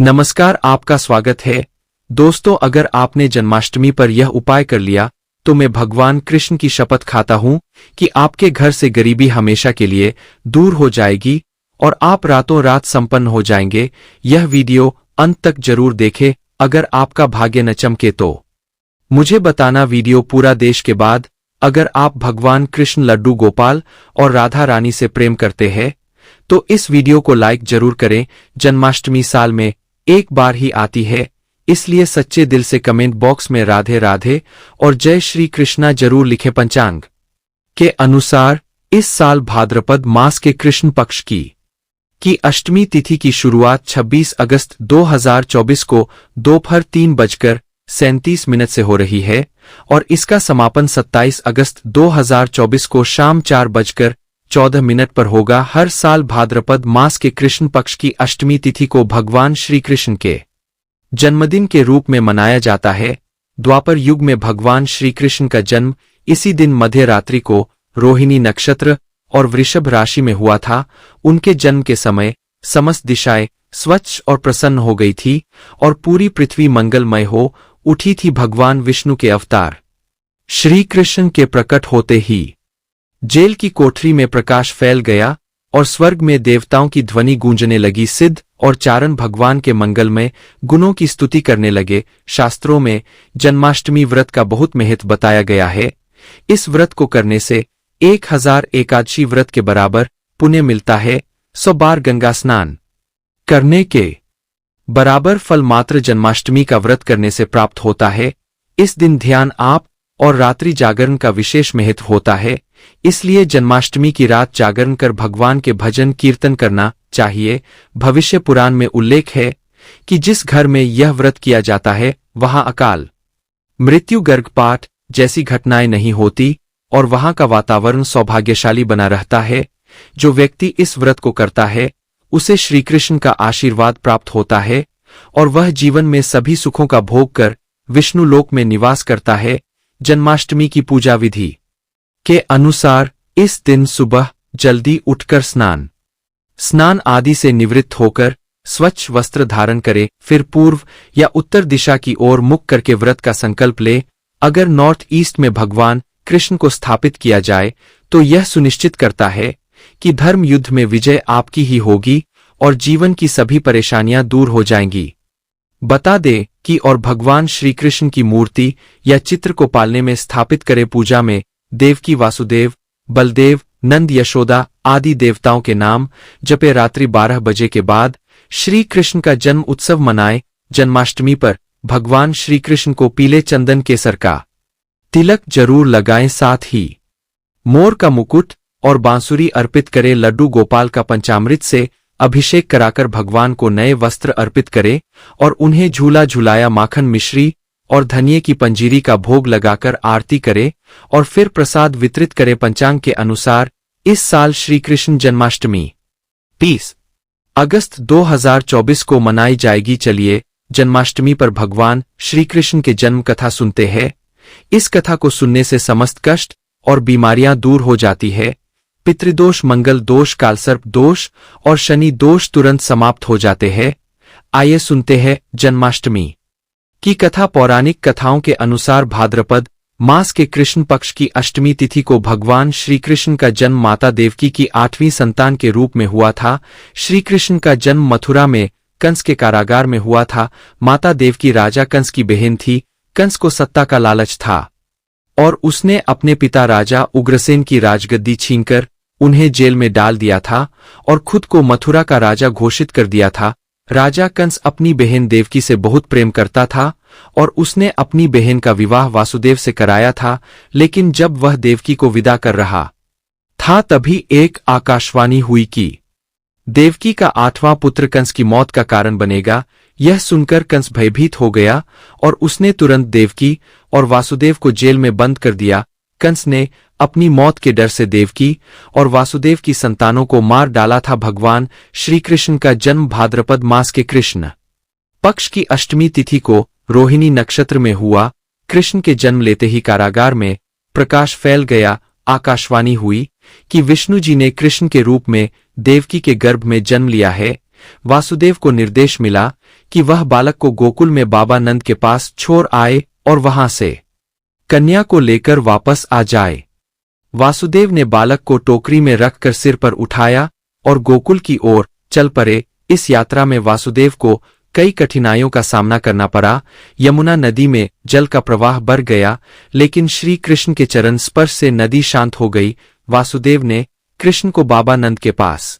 नमस्कार, आपका स्वागत है। दोस्तों, अगर आपने जन्माष्टमी पर यह उपाय कर लिया तो मैं भगवान कृष्ण की शपथ खाता हूं कि आपके घर से गरीबी हमेशा के लिए दूर हो जाएगी और आप रातों रात संपन्न हो जाएंगे। यह वीडियो अंत तक जरूर देखें। अगर आपका भाग्य न चमके तो मुझे बताना। वीडियो पूरा देश के बाद अगर आप भगवान कृष्ण, लड्डू गोपाल और राधा रानी से प्रेम करते हैं तो इस वीडियो को लाइक जरूर करें। जन्माष्टमी साल में एक बार ही आती है, इसलिए सच्चे दिल से कमेंट बॉक्स में राधे राधे और जय श्री कृष्णा जरूर लिखें। पंचांग के अनुसार इस साल भाद्रपद मास के कृष्ण पक्ष की अष्टमी तिथि की शुरुआत 26 अगस्त 2024 को दोपहर 3:37 से हो रही है और इसका समापन 27 अगस्त 2024 को शाम 4:14 पर होगा। हर साल भाद्रपद मास के कृष्ण पक्ष की अष्टमी तिथि को भगवान श्री कृष्ण के जन्मदिन के रूप में मनाया जाता है। द्वापर युग में भगवान श्री कृष्ण का जन्म इसी दिन मध्य रात्रि को रोहिणी नक्षत्र और वृषभ राशि में हुआ था। उनके जन्म के समय समस्त दिशाएं स्वच्छ और प्रसन्न हो गई थी और पूरी पृथ्वी मंगलमय हो उठी थी। भगवान विष्णु के अवतार श्री कृष्ण के प्रकट होते ही जेल की कोठरी में प्रकाश फैल गया और स्वर्ग में देवताओं की ध्वनि गूंजने लगी। सिद्ध और चारण भगवान के मंगलमय गुणों की स्तुति करने लगे। शास्त्रों में जन्माष्टमी व्रत का बहुत महत्व बताया गया है। इस व्रत को करने से 1000 एकादशी व्रत के बराबर पुण्य मिलता है। 100 बार गंगा स्नान करने के बराबर फल मात्र जन्माष्टमी का व्रत करने से प्राप्त होता है। इस दिन ध्यान आप और रात्रि जागरण का विशेष महत्व होता है, इसलिए जन्माष्टमी की रात जागरण कर भगवान के भजन कीर्तन करना चाहिए। भविष्य पुराण में उल्लेख है कि जिस घर में यह व्रत किया जाता है वहां अकाल मृत्यु, गर्भपात जैसी घटनाएं नहीं होती और वहां का वातावरण सौभाग्यशाली बना रहता है। जो व्यक्ति इस व्रत को करता है उसे श्रीकृष्ण का आशीर्वाद प्राप्त होता है और वह जीवन में सभी सुखों का भोग कर विष्णु लोक में निवास करता है। जन्माष्टमी की पूजा विधि के अनुसार इस दिन सुबह जल्दी उठकर स्नान आदि से निवृत्त होकर स्वच्छ वस्त्र धारण करे, फिर पूर्व या उत्तर दिशा की ओर मुख करके व्रत का संकल्प ले। अगर नॉर्थ ईस्ट में भगवान कृष्ण को स्थापित किया जाए तो यह सुनिश्चित करता है कि धर्म युद्ध में विजय आपकी ही होगी और जीवन की सभी परेशानियां दूर हो जाएंगी। बता दे कि और भगवान श्री कृष्ण की मूर्ति या चित्र को पालने में स्थापित करे। पूजा में देवकी, वासुदेव, बलदेव, नंद, यशोदा आदि देवताओं के नाम जपे। रात्रि 12 बजे के बाद श्री कृष्ण का जन्म उत्सव मनाए। जन्माष्टमी पर भगवान श्री कृष्ण को पीले चंदन केसर का तिलक जरूर लगाएं, साथ ही मोर का मुकुट और बांसुरी अर्पित करें। लड्डू गोपाल का पंचामृत से अभिषेक कराकर भगवान को नए वस्त्र अर्पित करे और उन्हें झूला झुलाया माखन, मिश्री और धनिये की पंजीरी का भोग लगाकर आरती करे और फिर प्रसाद वितरित करे। पंचांग के अनुसार इस साल श्री कृष्ण जन्माष्टमी 30 अगस्त 2024 को मनाई जाएगी। चलिए जन्माष्टमी पर भगवान श्री कृष्ण के जन्म कथा सुनते हैं। इस कथा को सुनने से समस्त कष्ट और बीमारियां दूर हो जाती है। पितृदोष, मंगल दोष, कालसर्प दोष और शनि दोष तुरंत समाप्त हो जाते हैं। आइए सुनते हैं जन्माष्टमी की कथा। पौराणिक कथाओं के अनुसार भाद्रपद मास के कृष्ण पक्ष की अष्टमी तिथि को भगवान श्री कृष्ण का जन्म माता देवकी की 8वीं संतान के रूप में हुआ था। श्री कृष्ण का जन्म मथुरा में कंस के कारागार में हुआ था। माता देवकी राजा कंस की बहन थी। कंस को सत्ता का लालच था और उसने अपने पिता राजा उग्रसेन की राजगद्दी छीनकर उन्हें जेल में डाल दिया था और खुद को मथुरा का राजा घोषित कर दिया था। राजा कंस अपनी बहन देवकी से बहुत प्रेम करता था और उसने अपनी बहन का विवाह वासुदेव से कराया था। लेकिन जब वह देवकी को विदा कर रहा था तभी एक आकाशवाणी हुई कि देवकी का 8वां पुत्र कंस की मौत का कारण बनेगा। यह सुनकर कंस भयभीत हो गया और उसने तुरंत देवकी और वासुदेव को जेल में बंद कर दिया। कंस ने अपनी मौत के डर से देवकी और वासुदेव की संतानों को मार डाला था। भगवान श्री कृष्ण का जन्म भाद्रपद मास के कृष्ण पक्ष की अष्टमी तिथि को रोहिणी नक्षत्र में हुआ। कृष्ण के जन्म लेते ही कारागार में प्रकाश फैल गया। आकाशवाणी हुई कि विष्णु जी ने कृष्ण के रूप में देवकी के गर्भ में जन्म लिया है। वासुदेव को निर्देश मिला कि वह बालक को गोकुल में बाबा नंद के पास छोड़ आए और वहां से कन्या को लेकर वापस आ जाए। वासुदेव ने बालक को टोकरी में रखकर सिर पर उठाया और गोकुल की ओर चल पड़े। इस यात्रा में वासुदेव को कई कठिनाइयों का सामना करना पड़ा। यमुना नदी में जल का प्रवाह बढ़ गया, लेकिन श्री कृष्ण के चरण स्पर्श से नदी शांत हो गई। वासुदेव ने कृष्ण को बाबा नंद के पास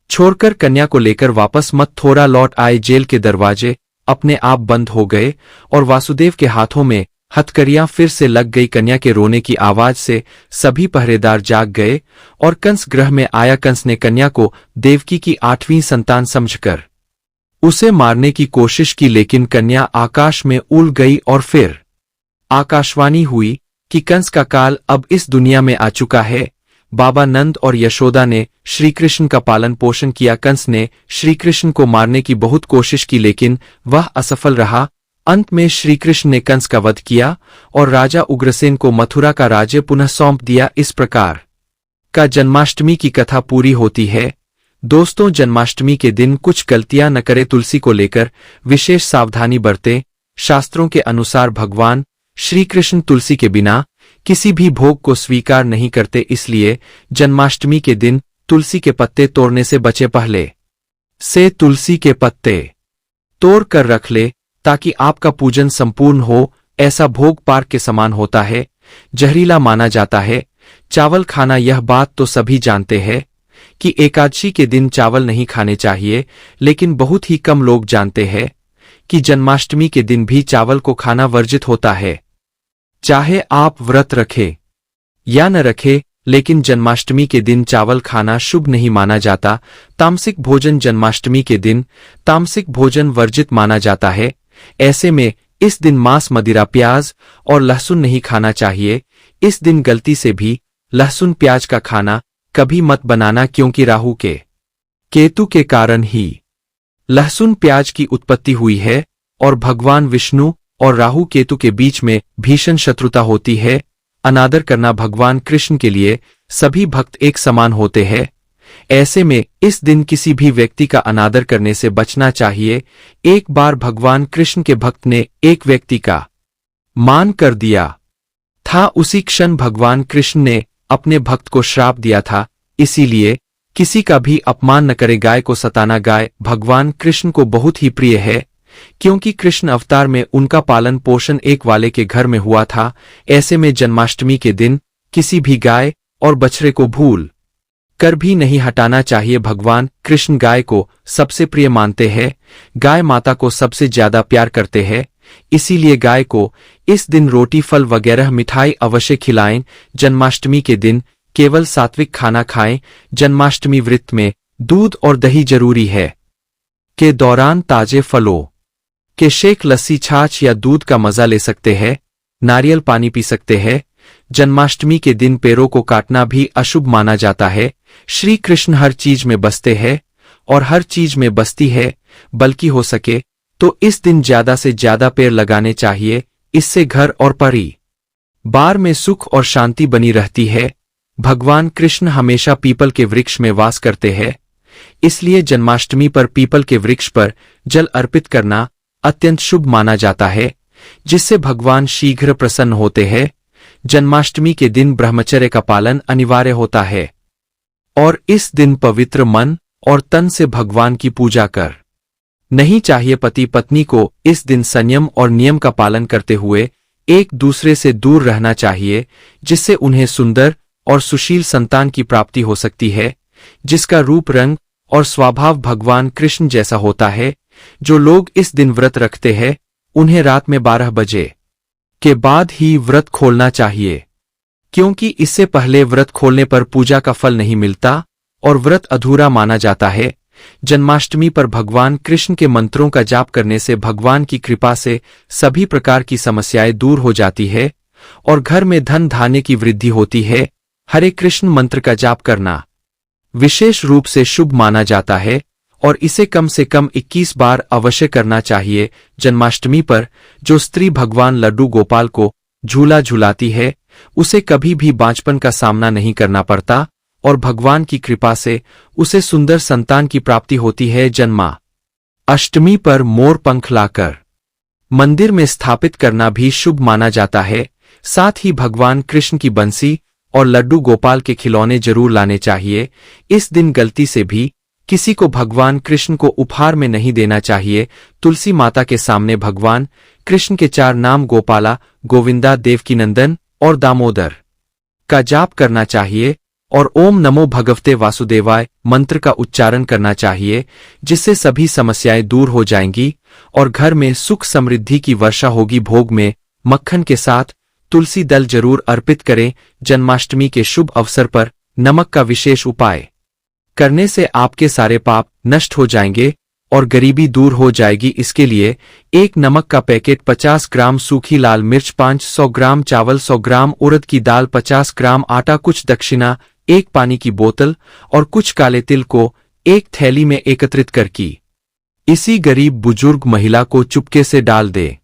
छोड़कर कन्या को लेकर वापस मथुरा लौट आए। जेल के दरवाजे अपने आप बंद हो गए और वासुदेव के हाथों में हथकड़ियां फिर से लग गई। कन्या के रोने की आवाज से सभी पहरेदार जाग गए और कंस गृह में आया। कंस ने कन्या को देवकी की 8वीं संतान समझकर उसे मारने की कोशिश की, लेकिन कन्या आकाश में उड़ गई और फिर आकाशवाणी हुई कि कंस का काल अब इस दुनिया में आ चुका है। बाबा नंद और यशोदा ने श्रीकृष्ण का पालन पोषण किया। कंस ने श्रीकृष्ण को मारने की बहुत कोशिश की, लेकिन वह असफल रहा। अंत में श्रीकृष्ण ने कंस का वध किया और राजा उग्रसेन को मथुरा का राज्य पुनः सौंप दिया। इस प्रकार का जन्माष्टमी की कथा पूरी होती है। दोस्तों, जन्माष्टमी के दिन कुछ गलतियां न करें। तुलसी को लेकर विशेष सावधानी बरतें। शास्त्रों के अनुसार भगवान श्रीकृष्ण तुलसी के बिना किसी भी भोग को स्वीकार नहीं करते, इसलिए जन्माष्टमी के दिन तुलसी के पत्ते तोड़ने से बचे। पहले से तुलसी के पत्ते तोड़ कर रख ले ताकि आपका पूजन संपूर्ण हो। ऐसा भोग पार्क के समान होता है, जहरीला माना जाता है। चावल खाना, यह बात तो सभी जानते हैं कि एकादशी के दिन चावल नहीं खाने चाहिए, लेकिन बहुत ही कम लोग जानते हैं कि जन्माष्टमी के दिन भी चावल को खाना वर्जित होता है। चाहे आप व्रत रखें या न रखें, लेकिन जन्माष्टमी के दिन चावल खाना शुभ नहीं माना जाता। तामसिक भोजन, जन्माष्टमी के दिन तामसिक भोजन वर्जित माना जाता है। ऐसे में इस दिन मांस, मदिरा, प्याज और लहसुन नहीं खाना चाहिए। इस दिन गलती से भी लहसुन प्याज का खाना कभी मत बनाना, क्योंकि राहु के केतु के कारण ही लहसुन प्याज की उत्पत्ति हुई है और भगवान विष्णु और राहु केतु के बीच में भीषण शत्रुता होती है। अनादर करना, भगवान कृष्ण के लिए सभी भक्त एक समान होते हैं। ऐसे में इस दिन किसी भी व्यक्ति का अनादर करने से बचना चाहिए। एक बार भगवान कृष्ण के भक्त ने एक व्यक्ति का मान कर दिया था। उसी क्षण भगवान कृष्ण ने अपने भक्त को श्राप दिया था। इसीलिए किसी का भी अपमान न करे। गाय को सताना, गाय भगवान कृष्ण को बहुत ही प्रिय है, क्योंकि कृष्ण अवतार में उनका पालन पोषण एक वाले के घर में हुआ था। ऐसे में जन्माष्टमी के दिन किसी भी गाय और बछड़े को भूल कर भी नहीं हटाना चाहिए। भगवान कृष्ण गाय को सबसे प्रिय मानते हैं। गाय माता को सबसे ज्यादा प्यार करते हैं, इसीलिए गाय को इस दिन रोटी, फल वगैरह मिठाई अवश्य खिलाएं। जन्माष्टमी के दिन केवल सात्विक खाना खाएं। जन्माष्टमी व्रत में दूध और दही जरूरी है। के दौरान ताजे फलों के शेक, लस्सी, छाछ या दूध का मजा ले सकते हैं। नारियल पानी पी सकते हैं। जन्माष्टमी के दिन पैरों को काटना भी अशुभ माना जाता है। श्री कृष्ण हर चीज में बसते हैं और हर चीज में बसती है, बल्कि हो सके तो इस दिन ज्यादा से ज्यादा पेड़ लगाने चाहिए। इससे घर और परिवार में सुख और शांति बनी रहती है। भगवान कृष्ण हमेशा पीपल के वृक्ष में वास करते हैं, इसलिए जन्माष्टमी पर पीपल के वृक्ष पर जल अर्पित करना अत्यंत शुभ माना जाता है, जिससे भगवान शीघ्र प्रसन्न होते हैं। जन्माष्टमी के दिन ब्रह्मचर्य का पालन अनिवार्य होता है और इस दिन पवित्र मन और तन से भगवान की पूजा कर नहीं चाहिए। पति पत्नी को इस दिन संयम और नियम का पालन करते हुए एक दूसरे से दूर रहना चाहिए, जिससे उन्हें सुंदर और सुशील संतान की प्राप्ति हो सकती है, जिसका रूप, रंग और स्वभाव भगवान कृष्ण जैसा होता है। जो लोग इस दिन व्रत रखते हैं, उन्हें रात में 12 बजे के बाद ही व्रत खोलना चाहिए, क्योंकि इससे पहले व्रत खोलने पर पूजा का फल नहीं मिलता और व्रत अधूरा माना जाता है। जन्माष्टमी पर भगवान कृष्ण के मंत्रों का जाप करने से भगवान की कृपा से सभी प्रकार की समस्याएं दूर हो जाती है और घर में धन धान्य की वृद्धि होती है। हरे कृष्ण मंत्र का जाप करना विशेष रूप से शुभ माना जाता है और इसे कम से कम 21 बार अवश्य करना चाहिए। जन्माष्टमी पर जो स्त्री भगवान लड्डू गोपाल को झूला झुलाती है, उसे कभी भी बांझपन का सामना नहीं करना पड़ता और भगवान की कृपा से उसे सुंदर संतान की प्राप्ति होती है। जन्मा अष्टमी पर मोर पंख लाकर मंदिर में स्थापित करना भी शुभ माना जाता है। साथ ही भगवान कृष्ण की बंसी और लड्डू गोपाल के खिलौने जरूर लाने चाहिए। इस दिन गलती से भी किसी को भगवान कृष्ण को उपहार में नहीं देना चाहिए। तुलसी माता के सामने भगवान कृष्ण के 4 नाम गोपाला, गोविंदा, देवकीनंदन और दामोदर का जाप करना चाहिए और ओम नमो भगवते वासुदेवाय मंत्र का उच्चारण करना चाहिए, जिससे सभी समस्याएं दूर हो जाएंगी और घर में सुख समृद्धि की वर्षा होगी। भोग में मक्खन के साथ तुलसी दल जरूर अर्पित करें। जन्माष्टमी के शुभ अवसर पर नमक का विशेष उपाय करने से आपके सारे पाप नष्ट हो जाएंगे और गरीबी दूर हो जाएगी। इसके लिए 1 नमक का पैकेट, 50 ग्राम सूखी लाल मिर्च, 500 ग्राम चावल, 100 ग्राम उड़द की दाल, 50 ग्राम आटा, कुछ दक्षिणा, 1 पानी की बोतल और कुछ काले तिल को एक थैली में एकत्रित करके इसी गरीब बुजुर्ग महिला को चुपके से डाल दे।